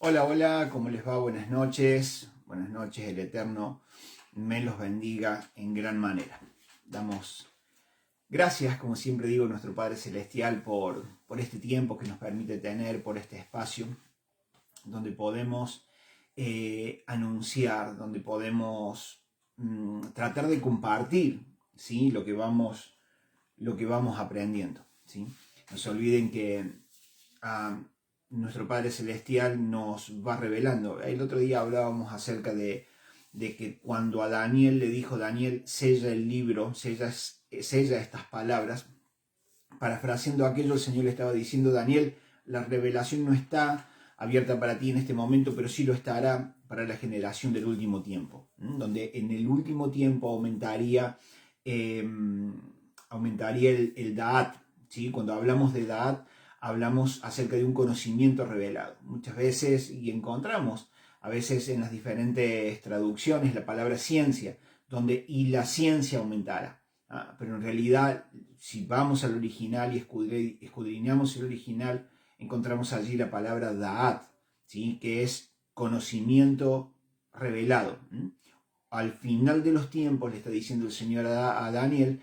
Hola, hola, ¿cómo les va? Buenas noches. Buenas noches, el Eterno me los bendiga en gran manera. Damos gracias, como siempre digo, a nuestro Padre Celestial por este tiempo que nos permite tener, por este espacio donde podemos anunciar, donde podemos tratar de compartir, ¿sí? lo que vamos aprendiendo, ¿sí? No se olviden que nuestro Padre Celestial nos va revelando. El otro día hablábamos acerca de que cuando a Daniel le dijo, Daniel, sella el libro, sella estas palabras, parafraseando aquello, el Señor le estaba diciendo, Daniel, la revelación no está abierta para ti en este momento, pero sí lo estará para la generación del último tiempo, donde en el último tiempo aumentaría el Da'at, ¿sí? Cuando hablamos de Da'at, hablamos acerca de un conocimiento revelado. Muchas veces, y encontramos a veces en las diferentes traducciones la palabra ciencia, donde y la ciencia aumentará. Pero en realidad, si vamos al original y escudriñamos el original, encontramos allí la palabra Da'at, ¿sí? Que es conocimiento revelado. Al final de los tiempos, le está diciendo el Señor a Daniel,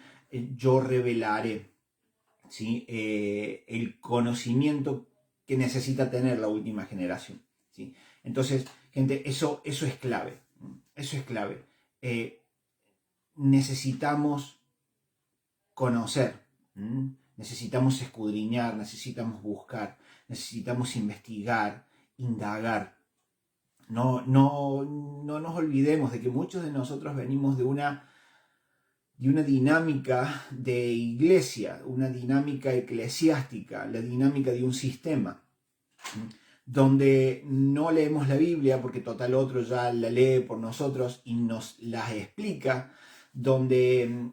yo revelaré, ¿sí? El conocimiento que necesita tener la última generación, ¿sí? Entonces, gente, eso es clave. Eso es clave. Necesitamos conocer, necesitamos escudriñar, necesitamos buscar, necesitamos investigar, indagar. No nos olvidemos de que muchos de nosotros venimos de una dinámica de iglesia, una dinámica eclesiástica, la dinámica de un sistema, donde no leemos la Biblia porque total otro ya la lee por nosotros y nos la explica, donde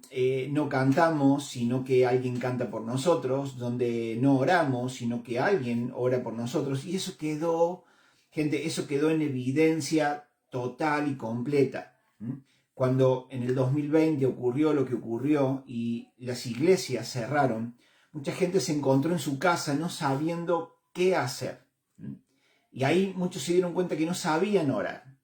no cantamos, sino que alguien canta por nosotros, donde no oramos, sino que alguien ora por nosotros, y eso quedó, gente, eso quedó en evidencia total y completa. Cuando en el 2020 ocurrió lo que ocurrió y las iglesias cerraron, mucha gente se encontró en su casa no sabiendo qué hacer. Y ahí muchos se dieron cuenta que no sabían orar,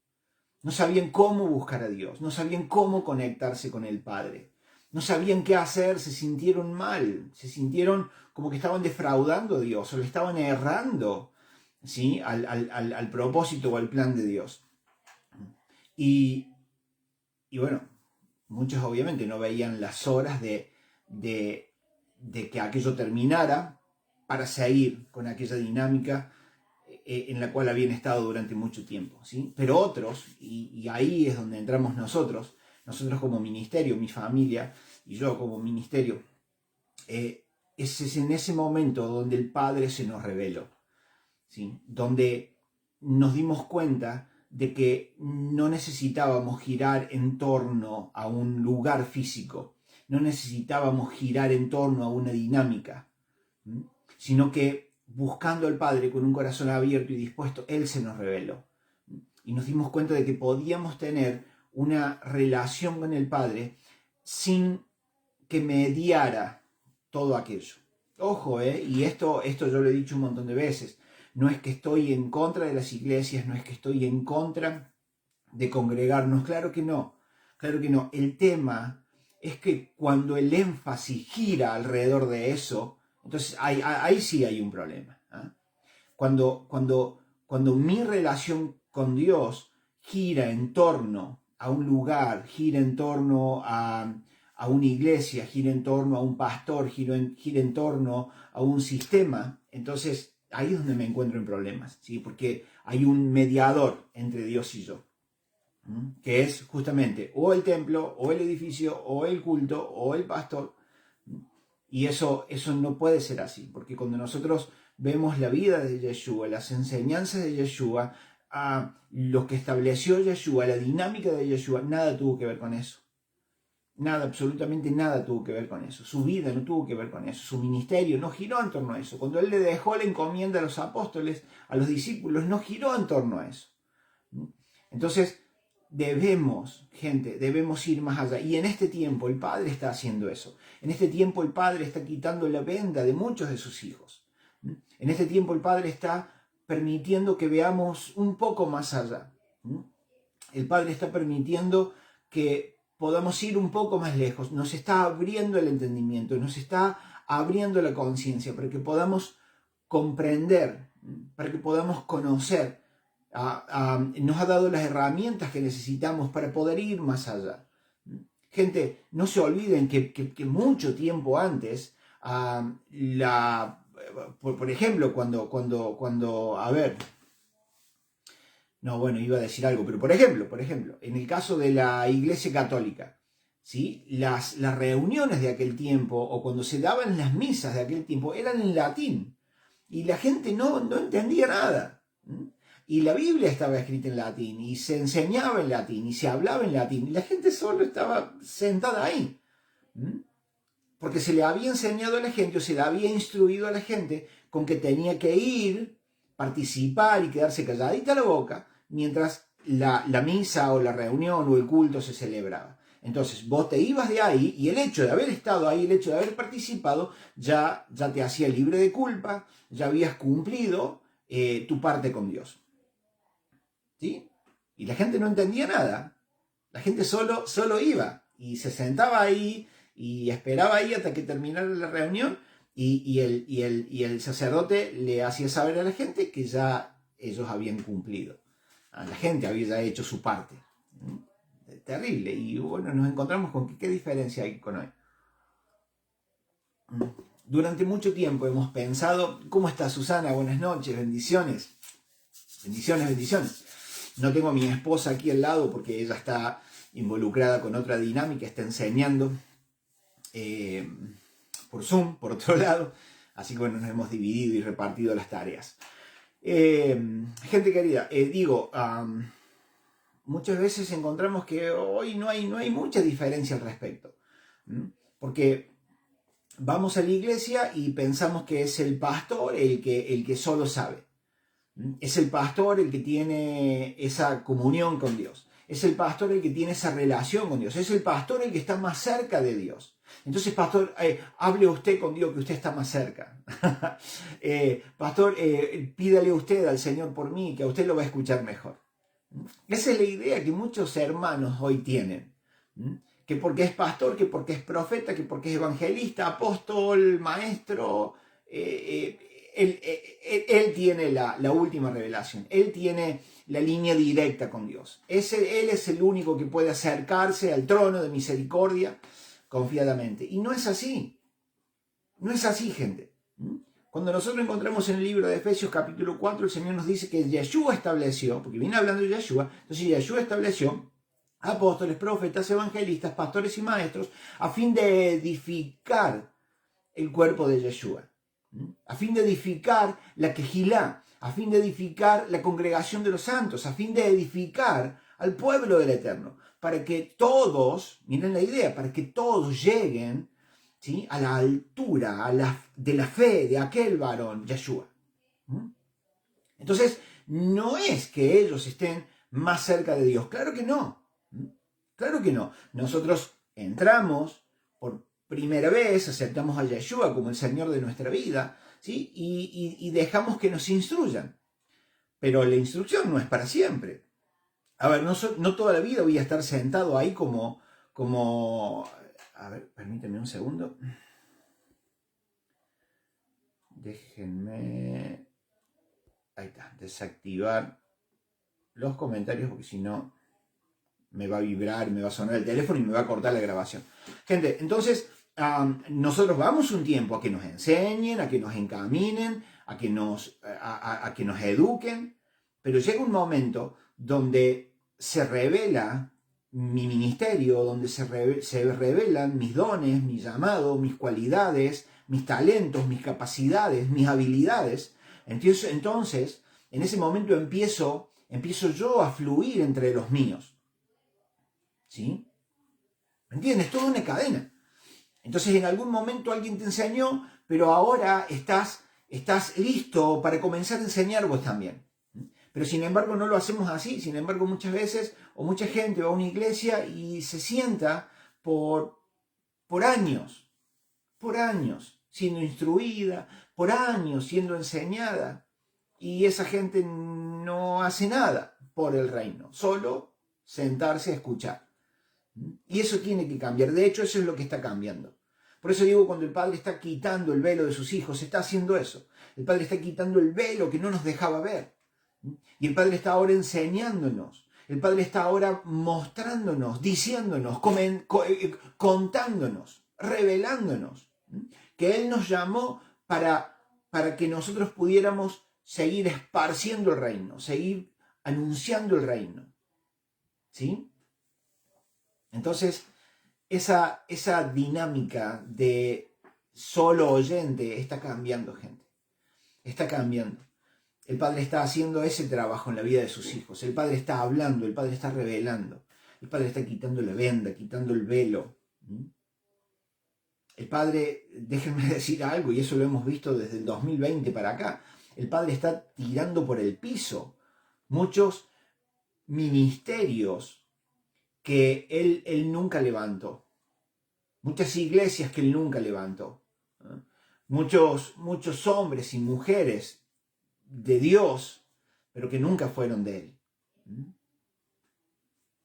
no sabían cómo buscar a Dios, no sabían cómo conectarse con el Padre, no sabían qué hacer, se sintieron mal, se sintieron como que estaban defraudando a Dios o le estaban errando, ¿sí? al propósito o al plan de Dios. Y bueno, muchos obviamente no veían las horas de que aquello terminara para seguir con aquella dinámica en la cual habían estado durante mucho tiempo, ¿sí? Pero otros, y ahí es donde entramos nosotros como ministerio, mi familia y yo como ministerio, es en ese momento donde el Padre se nos reveló, ¿sí? Donde nos dimos cuenta de que no necesitábamos girar en torno a un lugar físico, no necesitábamos girar en torno a una dinámica, sino que buscando al Padre con un corazón abierto y dispuesto, Él se nos reveló. Y nos dimos cuenta de que podíamos tener una relación con el Padre sin que mediara todo aquello. Ojo, y esto yo lo he dicho un montón de veces, no es que estoy en contra de las iglesias, no es que estoy en contra de congregarnos, claro que no. El tema es que cuando el énfasis gira alrededor de eso, entonces ahí sí hay un problema. Cuando mi relación con Dios gira en torno a un lugar, gira en torno a una iglesia, gira en torno a un pastor, gira en torno a un sistema, entonces ahí es donde me encuentro en problemas, ¿sí? Porque hay un mediador entre Dios y yo, que es justamente o el templo, o el edificio, o el culto, o el pastor. Y eso no puede ser así, porque cuando nosotros vemos la vida de Yeshua, las enseñanzas de Yeshua, lo que estableció Yeshua, la dinámica de Yeshua, nada tuvo que ver con eso. Nada, absolutamente nada tuvo que ver con eso. Su vida no tuvo que ver con eso. Su ministerio no giró en torno a eso. Cuando Él le dejó la encomienda a los apóstoles, a los discípulos, no giró en torno a eso. Entonces, debemos ir más allá. Y en este tiempo el Padre está haciendo eso. En este tiempo el Padre está quitando la venda de muchos de sus hijos. En este tiempo el Padre está permitiendo que veamos un poco más allá. El Padre está permitiendo que podamos ir un poco más lejos. Nos está abriendo el entendimiento, nos está abriendo la conciencia para que podamos comprender, para que podamos conocer. Nos ha dado las herramientas que necesitamos para poder ir más allá. Gente, no se olviden que mucho tiempo antes, por ejemplo, a ver, no, bueno, iba a decir algo, pero por ejemplo, en el caso de la Iglesia Católica, ¿sí? Las reuniones de aquel tiempo, o cuando se daban las misas de aquel tiempo, eran en latín, y la gente no entendía nada. Y la Biblia estaba escrita en latín, y se enseñaba en latín, y se hablaba en latín, y la gente solo estaba sentada ahí. Porque se le había enseñado a la gente, o se le había instruido a la gente, con que tenía que ir, participar y quedarse calladita la boca, mientras la misa o la reunión o el culto se celebraba. Entonces vos te ibas de ahí, y el hecho de haber estado ahí, el hecho de haber participado, ya te hacía libre de culpa, ya habías cumplido tu parte con Dios. ¿Sí? Y la gente no entendía nada. La gente solo iba y se sentaba ahí y esperaba ahí hasta que terminara la reunión, y el sacerdote le hacía saber a la gente que ya ellos habían cumplido. La gente había ya hecho su parte. Terrible. Y bueno, nos encontramos con qué diferencia hay con hoy. Durante mucho tiempo hemos pensado, ¿cómo está Susana? Buenas noches, bendiciones. Bendiciones. No tengo a mi esposa aquí al lado porque ella está involucrada con otra dinámica, está enseñando por Zoom, por otro lado. Así que bueno, nos hemos dividido y repartido las tareas. Gente querida, muchas veces encontramos que hoy no hay mucha diferencia al respecto. Porque vamos a la iglesia y pensamos que es el pastor el que solo sabe. Es el pastor el que tiene esa comunión con Dios. Es el pastor el que tiene esa relación con Dios. Es el pastor el que está más cerca de Dios. Entonces, pastor, hable usted con Dios, que usted está más cerca. Pastor, pídale usted al Señor por mí, que a usted lo va a escuchar mejor. Esa es la idea que muchos hermanos hoy tienen. Que porque es pastor, que porque es profeta, que porque es evangelista, apóstol, maestro, él tiene la última revelación. Él tiene la línea directa con Dios. Él es el único que puede acercarse al trono de misericordia confiadamente. Y no es así. No es así, gente. Cuando nosotros encontramos en el libro de Efesios capítulo 4, el Señor nos dice que Yeshua estableció, porque viene hablando de Yeshua, entonces Yeshua estableció apóstoles, profetas, evangelistas, pastores y maestros, a fin de edificar el cuerpo de Yeshua, a fin de edificar la Kehilá, a fin de edificar la congregación de los santos, a fin de edificar al pueblo del Eterno, para que todos, miren la idea, para que todos lleguen, ¿sí?, a la altura de la fe de aquel varón, Yeshua. Entonces, no es que ellos estén más cerca de Dios, claro que no. Claro que no. Nosotros entramos por primera vez, aceptamos a Yeshua como el Señor de nuestra vida, ¿sí? Y dejamos que nos instruyan. Pero la instrucción no es para siempre. A ver, no toda la vida voy a estar sentado ahí como... A ver, permíteme un segundo. Déjenme... Ahí está, desactivar los comentarios porque si no me va a vibrar, me va a sonar el teléfono y me va a cortar la grabación. Gente, entonces nosotros vamos un tiempo a que nos enseñen, a que nos encaminen, a que nos eduquen, pero llega un momento donde se revela mi ministerio, donde se revelan mis dones, mi llamado, mis cualidades, mis talentos, mis capacidades, mis habilidades. Entonces, en ese momento empiezo yo a fluir entre los míos. ¿Sí? ¿Entiendes? Toda una cadena. Entonces en algún momento alguien te enseñó, pero ahora estás listo para comenzar a enseñar vos también. Pero sin embargo no lo hacemos así. Sin embargo muchas veces, o mucha gente va a una iglesia y se sienta por años, siendo instruida, por años siendo enseñada, y esa gente no hace nada por el reino, solo sentarse a escuchar. Y eso tiene que cambiar. De hecho, eso es lo que está cambiando. Por eso digo, cuando el Padre está quitando el velo de sus hijos, está haciendo eso. El Padre está quitando el velo que no nos dejaba ver. Y el Padre está ahora enseñándonos. El Padre está ahora mostrándonos, diciéndonos, contándonos, revelándonos que Él nos llamó para que nosotros pudiéramos seguir esparciendo el reino, seguir anunciando el reino. ¿Sí? Entonces, esa dinámica de solo oyente está cambiando, gente. Está cambiando. El Padre está haciendo ese trabajo en la vida de sus hijos. El Padre está hablando, el Padre está revelando. El Padre está quitando la venda, quitando el velo. El Padre, déjenme decir algo, y eso lo hemos visto desde el 2020 para acá, el Padre está tirando por el piso muchos ministerios que Él nunca levantó. Muchas iglesias que Él nunca levantó. Muchos hombres y mujeres de Dios, pero que nunca fueron de Él.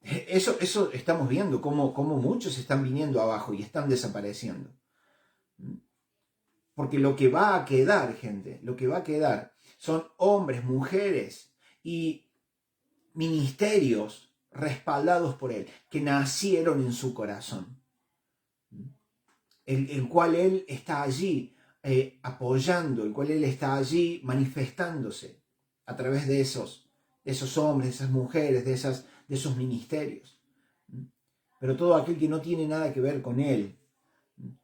Eso estamos viendo, cómo muchos están viniendo abajo y están desapareciendo. Porque lo que va a quedar, gente, lo que va a quedar son hombres, mujeres y ministerios respaldados por Él, que nacieron en su corazón, el cual Él está allí apoyando, el cual Él está allí manifestándose a través de esos hombres, de esas mujeres, de esos ministerios. Pero todo aquel que no tiene nada que ver con Él,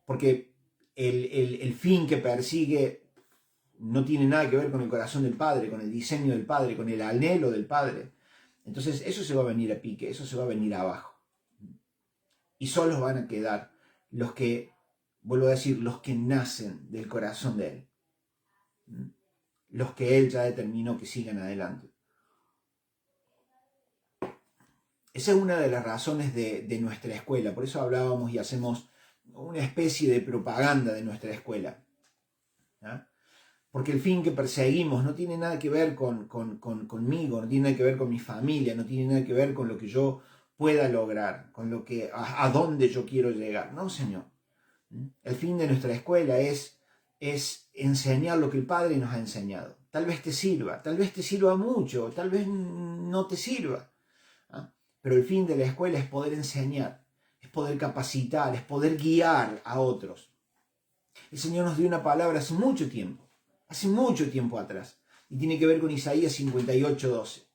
porque el fin que persigue no tiene nada que ver con el corazón del Padre, con el diseño del Padre, con el anhelo del Padre, entonces eso se va a venir a pique, eso se va a venir abajo. Y solos van a quedar los que, vuelvo a decir, los que nacen del corazón de Él. Los que Él ya determinó que sigan adelante. Esa es una de las razones de nuestra escuela. Por eso hablábamos y hacemos una especie de propaganda de nuestra escuela. ¿Ah? Porque el fin que perseguimos no tiene nada que ver conmigo, no tiene nada que ver con mi familia, no tiene nada que ver con lo que yo pueda lograr, con lo que a dónde yo quiero llegar. No, Señor. El fin de nuestra escuela es enseñar lo que el Padre nos ha enseñado. Tal vez te sirva mucho, tal vez no te sirva. ¿Ah? Pero el fin de la escuela es poder enseñar, es poder capacitar, es poder guiar a otros. El Señor nos dio una palabra hace mucho tiempo atrás, y tiene que ver con Isaías 58:12,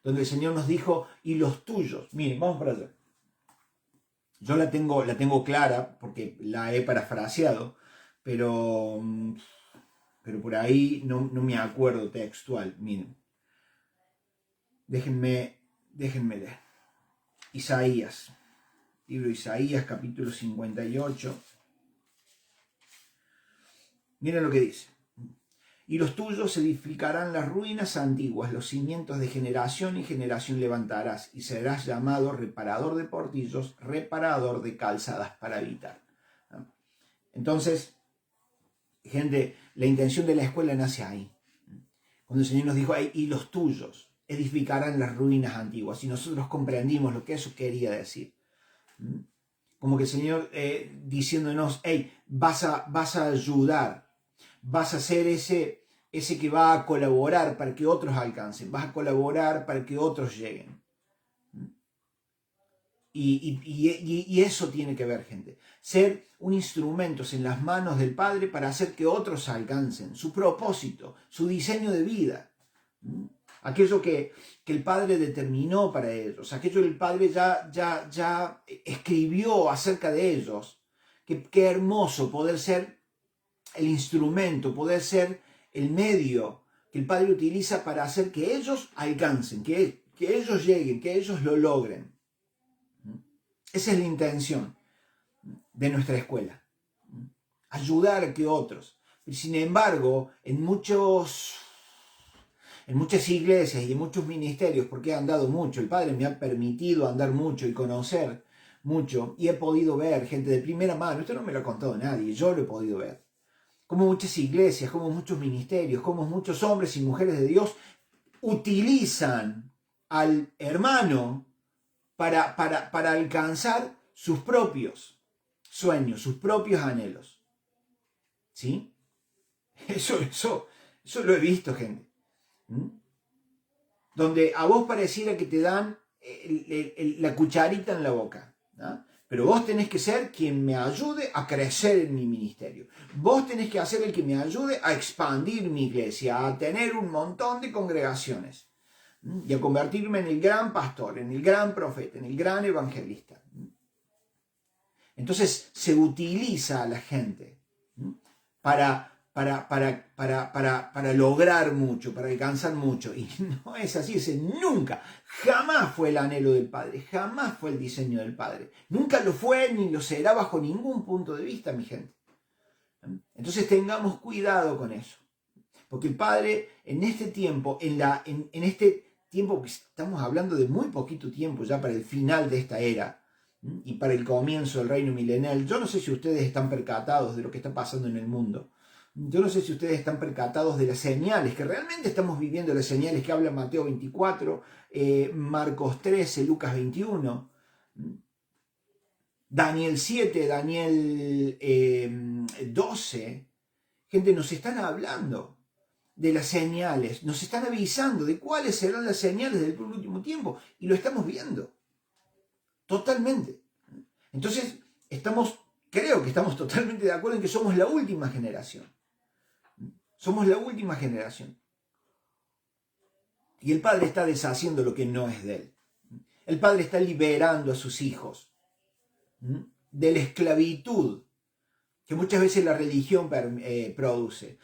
donde el Señor nos dijo, y los tuyos, miren, vamos para allá. Yo la tengo clara porque la he parafraseado, pero por ahí no me acuerdo textual. Miren, déjenme leer. Isaías, libro de Isaías, capítulo 58. Miren lo que dice. Y los tuyos edificarán las ruinas antiguas, los cimientos de generación y generación levantarás, y serás llamado reparador de portillos, reparador de calzadas para habitar. Entonces, gente, la intención de la escuela nace ahí. Cuando el Señor nos dijo, y los tuyos edificarán las ruinas antiguas, y nosotros comprendimos lo que eso quería decir. Como que el Señor diciéndonos, vas a ayudar, vas a ser ese que va a colaborar para que otros alcancen, vas a colaborar para que otros lleguen. Y eso tiene que ver, gente. Ser un instrumento en las manos del Padre para hacer que otros alcancen su propósito, su diseño de vida. Aquello que el Padre determinó para ellos, aquello que el Padre ya escribió acerca de ellos. Qué hermoso poder ser el instrumento, poder ser el medio que el Padre utiliza para hacer que ellos alcancen, que ellos lleguen, que ellos lo logren. Esa es la intención de nuestra escuela. Ayudar a que otros. Sin embargo, en muchas iglesias y en muchos ministerios, porque he andado mucho, el Padre me ha permitido andar mucho y conocer mucho, y he podido ver gente de primera mano, esto no me lo ha contado nadie, yo lo he podido ver. cómo muchas iglesias, cómo muchos ministerios, cómo muchos hombres y mujeres de Dios utilizan al hermano para alcanzar sus propios sueños, sus propios anhelos. ¿Sí? Eso lo he visto, gente. ¿Mm? Donde a vos pareciera que te dan la cucharita en la boca, ¿no? Pero vos tenés que ser quien me ayude a crecer en mi ministerio. Vos tenés que ser el que me ayude a expandir mi iglesia, a tener un montón de congregaciones y a convertirme en el gran pastor, en el gran profeta, en el gran evangelista. Entonces se utiliza a la gente para lograr mucho, para alcanzar mucho. Y no es así, nunca, jamás fue el anhelo del Padre, jamás fue el diseño del Padre. Nunca lo fue ni lo será bajo ningún punto de vista, mi gente. Entonces tengamos cuidado con eso. Porque el Padre en este tiempo, en este tiempo que estamos hablando de muy poquito tiempo ya para el final de esta era, y para el comienzo del reino milenial, yo no sé si ustedes están percatados de lo que está pasando en el mundo. Yo no sé si ustedes están percatados de las señales, que realmente estamos viviendo las señales que habla Mateo 24, Marcos 13, Lucas 21, Daniel 7, Daniel 12. Gente, nos están hablando de las señales, nos están avisando de cuáles serán las señales del último tiempo, y lo estamos viendo. Totalmente. Entonces, creo que estamos totalmente de acuerdo en que somos la última generación. Somos la última generación. Y el Padre está deshaciendo lo que no es de Él. El Padre está liberando a sus hijos de la esclavitud que muchas veces la religión produce.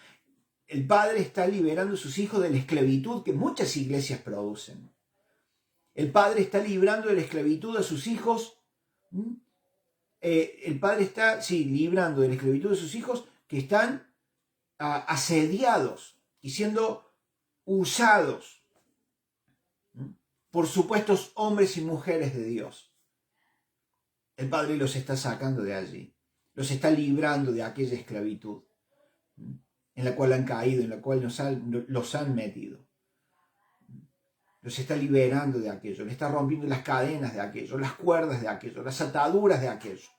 El Padre está liberando a sus hijos de la esclavitud que muchas iglesias producen. El Padre está librando de la esclavitud a sus hijos. El Padre está, librando de la esclavitud de sus hijos que están asediados y siendo usados por supuestos hombres y mujeres de Dios. El Padre los está sacando de allí, los está librando de aquella esclavitud en la cual han caído, en la cual los han metido. Los está liberando de aquello, le está rompiendo las cadenas de aquello, las cuerdas de aquello, las ataduras de aquello,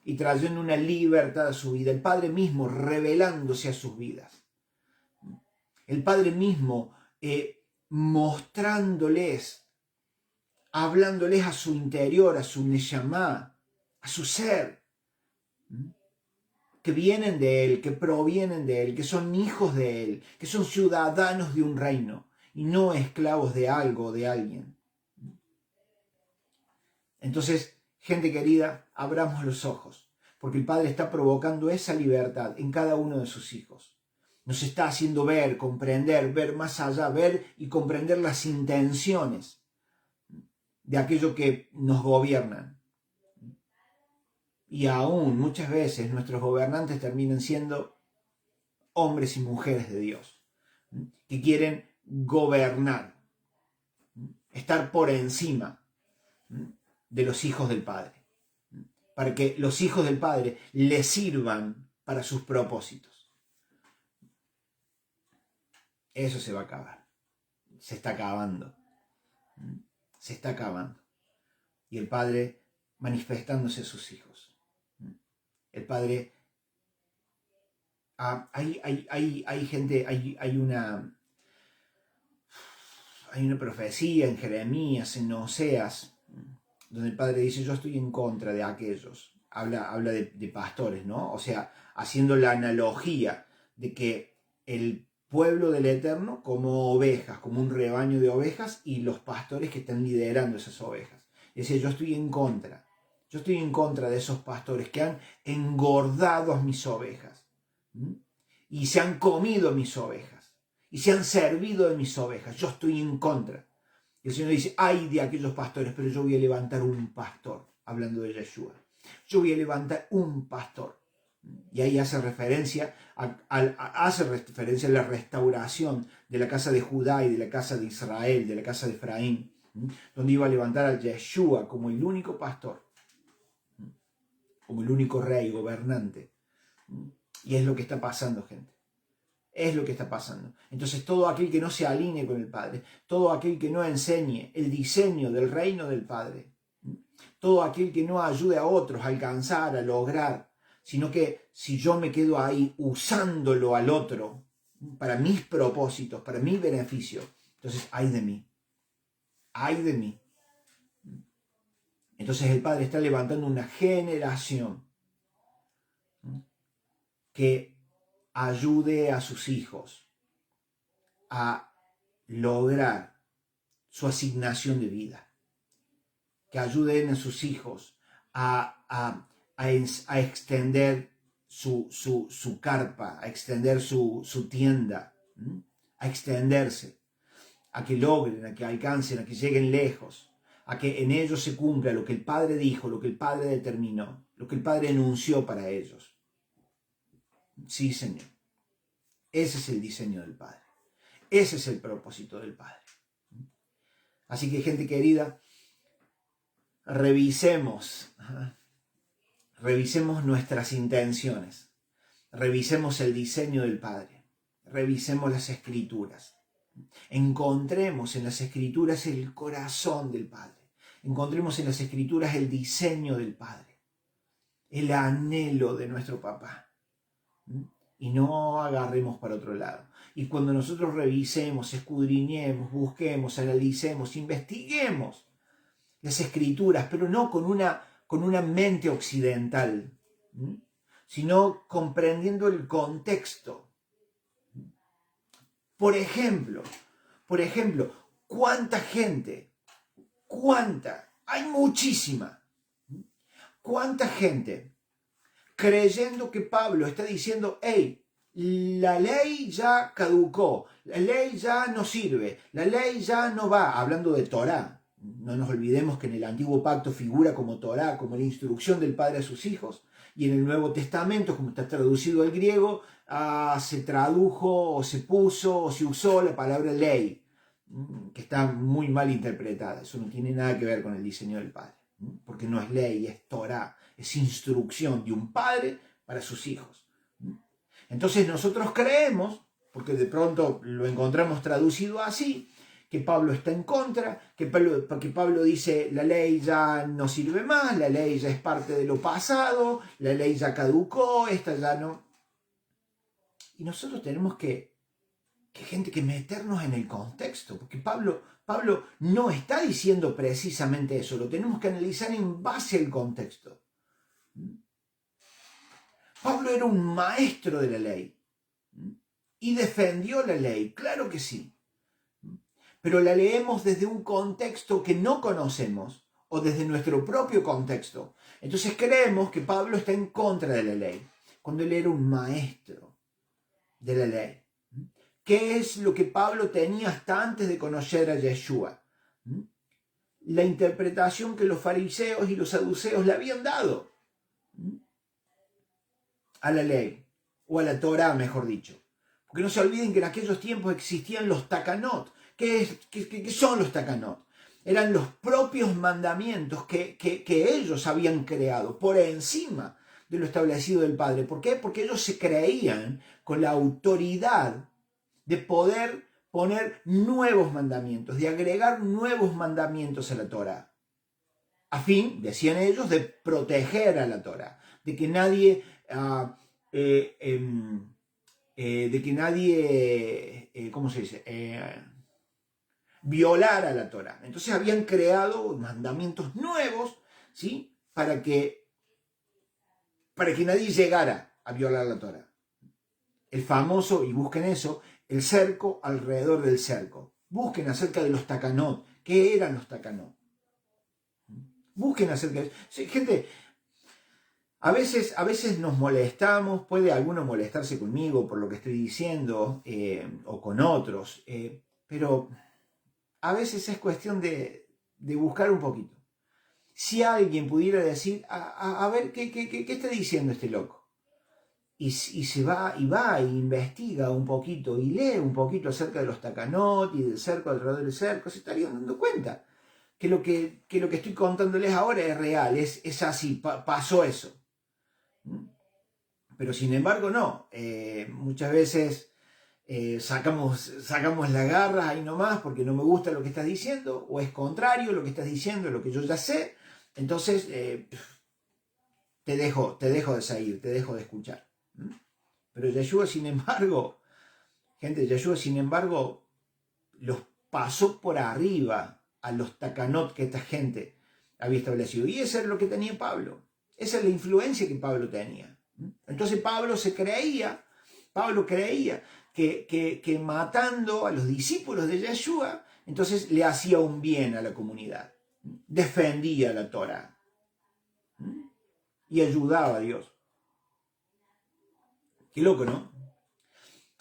y trayendo una libertad a su vida. El Padre mismo revelándose a sus vidas. El Padre mismo mostrándoles, hablándoles a su interior, a su neshama, a su ser, que vienen de Él, que provienen de Él, que son hijos de Él, que son ciudadanos de un reino y no esclavos de algo o de alguien. Entonces, gente querida, abramos los ojos, porque el Padre está provocando esa libertad en cada uno de sus hijos. Nos está haciendo ver, comprender, ver más allá, ver y comprender las intenciones de aquello que nos gobiernan. Y aún muchas veces nuestros gobernantes terminan siendo hombres y mujeres de Dios, que quieren gobernar, estar por encima de los hijos del Padre, para que los hijos del Padre le sirvan para sus propósitos. Eso se va a acabar. Se está acabando. Se está acabando. Y el Padre manifestándose a sus hijos. El Padre... hay gente, hay una profecía en Jeremías, en Oseas, donde el Padre dice: yo estoy en contra de aquellos. Habla de pastores, ¿no? O sea, haciendo la analogía de que el pueblo del Eterno como ovejas, como un rebaño de ovejas, y los pastores que están liderando esas ovejas. Dice: yo estoy en contra. Yo estoy en contra de esos pastores que han engordado a mis ovejas. Y se han comido mis ovejas. Y se han servido de mis ovejas. Yo estoy en contra. El Señor dice: ay de aquellos pastores, pero yo voy a levantar un pastor. Hablando de Yeshua. Yo voy a levantar un pastor. Y ahí hace referencia a la restauración de la casa de Judá y de la casa de Israel, de la casa de Efraín, donde iba a levantar a Yeshua como el único pastor, como el único rey, gobernante. Y es lo que está pasando, gente. Es lo que está pasando. Entonces todo aquel que no se alinee con el Padre, todo aquel que no enseñe el diseño del reino del Padre, todo aquel que no ayude a otros a alcanzar, a lograr, sino que si yo me quedo ahí usándolo al otro para mis propósitos, para mi beneficio, entonces ay de mí, ay de mí. Entonces el Padre está levantando una generación que ayude a sus hijos a lograr su asignación de vida, que ayuden a sus hijos a extender su carpa, a extender su tienda, a extenderse, a que logren, a que alcancen, a que lleguen lejos, a que en ellos se cumpla lo que el Padre dijo, lo que el Padre determinó, lo que el Padre enunció para ellos. Sí, Señor. Ese es el diseño del Padre. Ese es el propósito del Padre. Así que, gente querida, revisemos nuestras intenciones, revisemos el diseño del Padre, revisemos las Escrituras, encontremos en las Escrituras el corazón del Padre, encontremos en las Escrituras el diseño del Padre, el anhelo de nuestro papá, y no agarremos para otro lado. Y cuando nosotros revisemos, escudriñemos, busquemos, analicemos, investiguemos las Escrituras, pero no con una mente occidental, sino comprendiendo el contexto. Por ejemplo, ¿cuánta gente? Hay muchísima. ¿Cuánta gente creyendo que Pablo está diciendo, hey, la ley ya caducó, la ley ya no sirve, la ley ya no va, hablando de Torá? No nos olvidemos que en el Antiguo Pacto figura como Torá, como la instrucción del Padre a sus hijos, y en el Nuevo Testamento, como está traducido al griego, se tradujo o se puso o se usó la palabra ley, que está muy mal interpretada. Eso no tiene nada que ver con el diseño del Padre, porque no es ley, es Torá, es instrucción de un padre para sus hijos. Entonces nosotros creemos, porque de pronto lo encontramos traducido así, que Pablo está en contra, porque Pablo dice la ley ya no sirve más, la ley ya es parte de lo pasado, la ley ya caducó, esta ya no. Y nosotros tenemos que meternos en el contexto, porque Pablo no está diciendo precisamente eso, lo tenemos que analizar en base al contexto. Pablo era un maestro de la ley y defendió la ley, claro que sí, pero la leemos desde un contexto que no conocemos o desde nuestro propio contexto. Entonces creemos que Pablo está en contra de la ley, cuando él era un maestro de la ley. ¿Qué es lo que Pablo tenía hasta antes de conocer a Yeshua? La interpretación que los fariseos y los saduceos le habían dado a la ley, o a la Torá, mejor dicho. Porque no se olviden que en aquellos tiempos existían los takanot. ¿Qué son los takanot? Eran los propios mandamientos que ellos habían creado por encima de lo establecido del Padre. ¿Por qué? Porque ellos se creían con la autoridad de poder poner nuevos mandamientos, de agregar nuevos mandamientos a la Torá, a fin, decían ellos, de proteger a la Torá, de que nadie ¿cómo se dice? Violara la Torá. Entonces habían creado mandamientos nuevos, ¿sí? Para que nadie llegara a violar la Torá. El famoso, y busquen eso, el cerco alrededor del cerco. Busquen acerca de los takanot. ¿Qué eran los takanot? Busquen acerca de eso. Sí, gente, a veces nos molestamos, puede alguno molestarse conmigo por lo que estoy diciendo o con otros, pero a veces es cuestión de buscar un poquito. Si alguien pudiera decir, a ver, ¿qué está diciendo este loco? Y se va e investiga un poquito y lee un poquito acerca de los takanot y del cerco alrededor del cerco, se estarían dando cuenta que lo que estoy contándoles ahora es real, es así, pasó eso. Pero sin embargo no, muchas veces sacamos las garras ahí nomás porque no me gusta lo que estás diciendo, o es contrario lo que estás diciendo, lo que yo ya sé, entonces te dejo de seguir, te dejo de escuchar. Pero Yeshua, sin embargo, Yeshua, sin embargo, los pasó por arriba a los takanot que esta gente había establecido. Y eso es lo que tenía Pablo. Esa es la influencia que Pablo tenía. Entonces Pablo creía que matando a los discípulos de Yeshua, entonces le hacía un bien a la comunidad. Defendía la Torá. Y ayudaba a Dios. Qué loco, ¿no?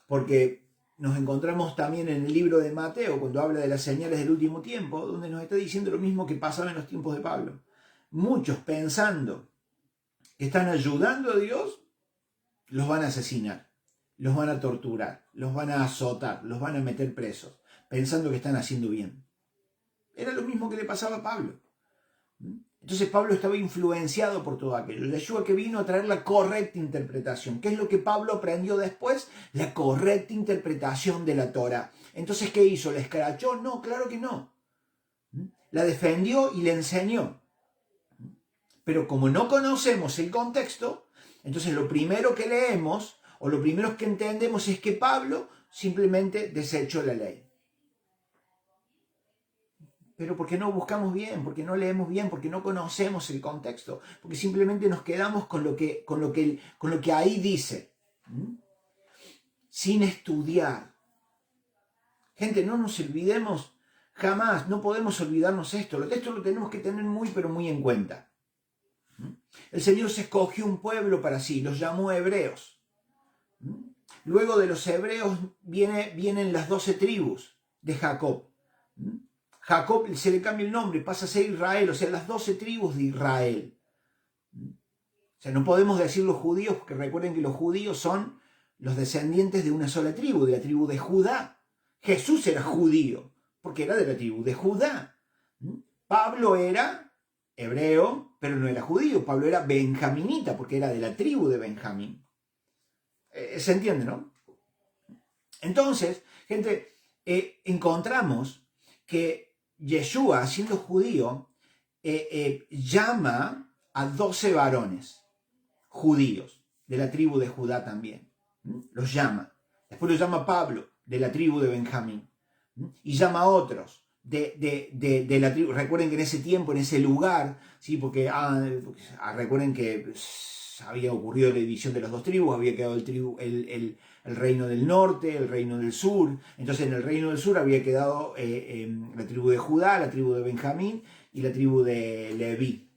Porque nos encontramos también en el libro de Mateo, cuando habla de las señales del último tiempo, donde nos está diciendo lo mismo que pasaba en los tiempos de Pablo. Muchos pensando que están ayudando a Dios, los van a asesinar, los van a torturar, los van a azotar, los van a meter presos, pensando que están haciendo bien. Era lo mismo que le pasaba a Pablo. Entonces Pablo estaba influenciado por todo aquello. Yeshua que vino a traer la correcta interpretación. ¿Qué es lo que Pablo aprendió después? La correcta interpretación de la Torá. Entonces, ¿qué hizo? ¿La escrachó? No, claro que no. La defendió y le enseñó. Pero como no conocemos el contexto, entonces lo primero que leemos o lo primero que entendemos es que Pablo simplemente desechó la ley. Pero porque no buscamos bien, porque no leemos bien, porque no conocemos el contexto, porque simplemente nos quedamos con lo que ahí dice, sin estudiar. Gente, no nos olvidemos jamás, no podemos olvidarnos esto. Esto lo tenemos que tener muy, pero muy en cuenta. El Señor se escogió un pueblo para sí, los llamó hebreos. Luego de los hebreos vienen las 12 tribus de Jacob. Jacob se le cambia el nombre, pasa a ser Israel, o sea, las 12 tribus de Israel. O sea, no podemos decir los judíos, porque recuerden que los judíos son los descendientes de una sola tribu, de la tribu de Judá. Jesús era judío, porque era de la tribu de Judá. Pablo era hebreo, pero no era judío. Pablo era benjaminita, porque era de la tribu de Benjamín. ¿Se entiende, no? Entonces, gente, encontramos que Yeshua, siendo judío, llama a 12 varones judíos de la tribu de Judá también. Los llama. Después los llama Pablo, de la tribu de Benjamín. Y llama a otros de la tribu. Recuerden que en ese tiempo, en ese lugar, ¿sí? porque recuerden que había ocurrido la división de las dos tribus, había quedado el reino del norte, el reino del sur. Entonces en el reino del sur había quedado la tribu de Judá, la tribu de Benjamín y la tribu de Leví.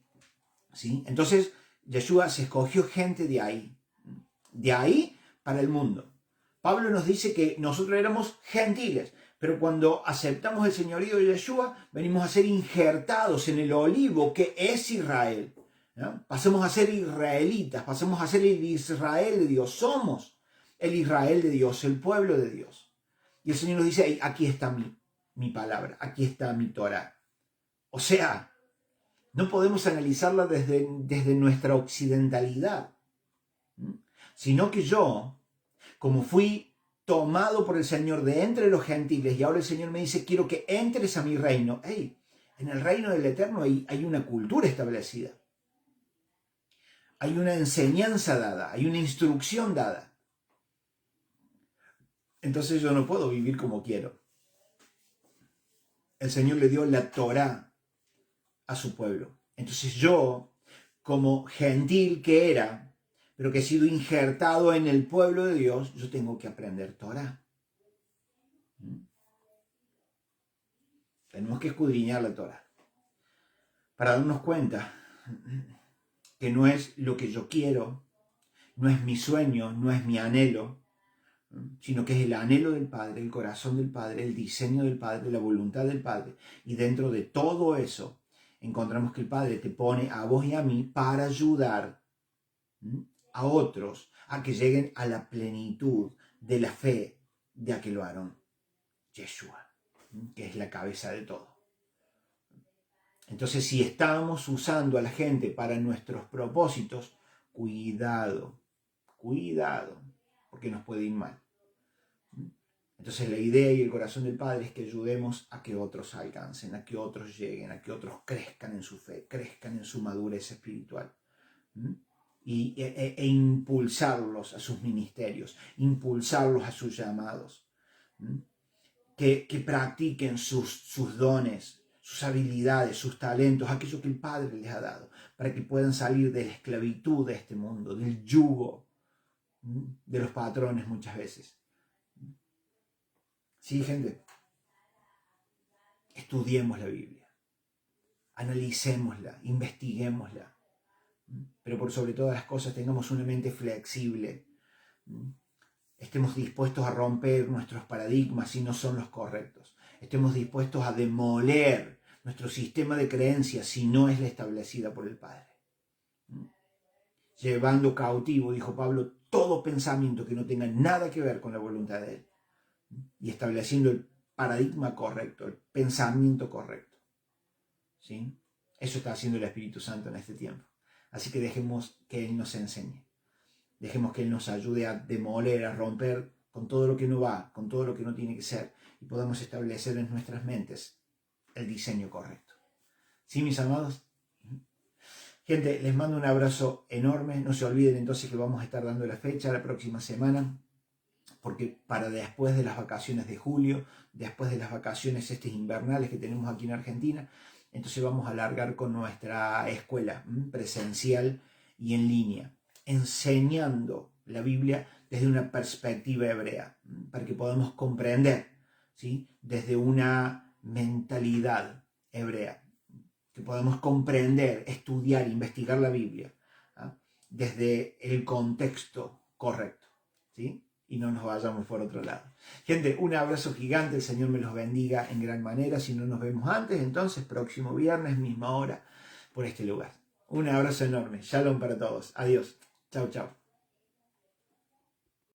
¿Sí? Entonces Yeshua se escogió gente de ahí para el mundo. Pablo nos dice que nosotros éramos gentiles, pero cuando aceptamos el señorío de Yeshua, venimos a ser injertados en el olivo que es Israel. ¿No? Pasamos a ser israelitas, pasamos a ser el Israel de Dios. Somos el Israel de Dios, el pueblo de Dios. Y el Señor nos dice, aquí está mi palabra, aquí está mi Torah. O sea, no podemos analizarla desde nuestra occidentalidad, sino que yo, como fui tomado por el Señor de entre los gentiles, y ahora el Señor me dice, quiero que entres a mi reino. Hey, en el reino del Eterno hay una cultura establecida. Hay una enseñanza dada, hay una instrucción dada. Entonces yo no puedo vivir como quiero. El Señor le dio la Torá a su pueblo. Entonces yo, como gentil que era, pero que he sido injertado en el pueblo de Dios, yo tengo que aprender Torá. Tenemos que escudriñar la Torá para darnos cuenta que no es lo que yo quiero, no es mi sueño, no es mi anhelo, sino que es el anhelo del Padre, el corazón del Padre, el diseño del Padre, la voluntad del Padre. Y dentro de todo eso encontramos que el Padre te pone a vos y a mí para ayudar a otros a que lleguen a la plenitud de la fe de aquel varón, Yeshua, que es la cabeza de todo. Entonces, si estamos usando a la gente para nuestros propósitos, cuidado, cuidado, porque nos puede ir mal. Entonces la idea y el corazón del Padre es que ayudemos a que otros alcancen, a que otros lleguen, a que otros crezcan en su fe, crezcan en su madurez espiritual. E impulsarlos a sus ministerios, impulsarlos a sus llamados. Que practiquen sus dones, sus habilidades, sus talentos, aquello que el Padre les ha dado, para que puedan salir de la esclavitud de este mundo, del yugo de los patrones muchas veces. Sí, gente, estudiemos la Biblia, analicémosla, investiguémosla, pero por sobre todas las cosas tengamos una mente flexible, estemos dispuestos a romper nuestros paradigmas si no son los correctos, estemos dispuestos a demoler nuestro sistema de creencias si no es la establecida por el Padre. Llevando cautivo, dijo Pablo, todo pensamiento que no tenga nada que ver con la voluntad de Él. Y estableciendo el paradigma correcto, el pensamiento correcto. ¿Sí? Eso está haciendo el Espíritu Santo en este tiempo. Así que dejemos que Él nos enseñe. Dejemos que Él nos ayude a demoler, a romper con todo lo que no va, con todo lo que no tiene que ser. Y podamos establecer en nuestras mentes el diseño correcto. ¿Sí, mis amados? Gente, les mando un abrazo enorme. No se olviden entonces que vamos a estar dando la fecha la próxima semana, porque para después de las vacaciones de julio, después de las vacaciones invernales que tenemos aquí en Argentina, entonces vamos a alargar con nuestra escuela presencial y en línea, enseñando la Biblia desde una perspectiva hebrea, para que podamos comprender, ¿sí?, desde una mentalidad hebrea, que podamos comprender, estudiar, investigar la Biblia desde el contexto correcto, ¿sí?, y no nos vayamos por otro lado. Gente, un abrazo gigante, el Señor me los bendiga en gran manera. Si no nos vemos antes, entonces próximo viernes, misma hora, por este lugar. Un abrazo enorme. Shalom para todos. Adiós. Chau, chau.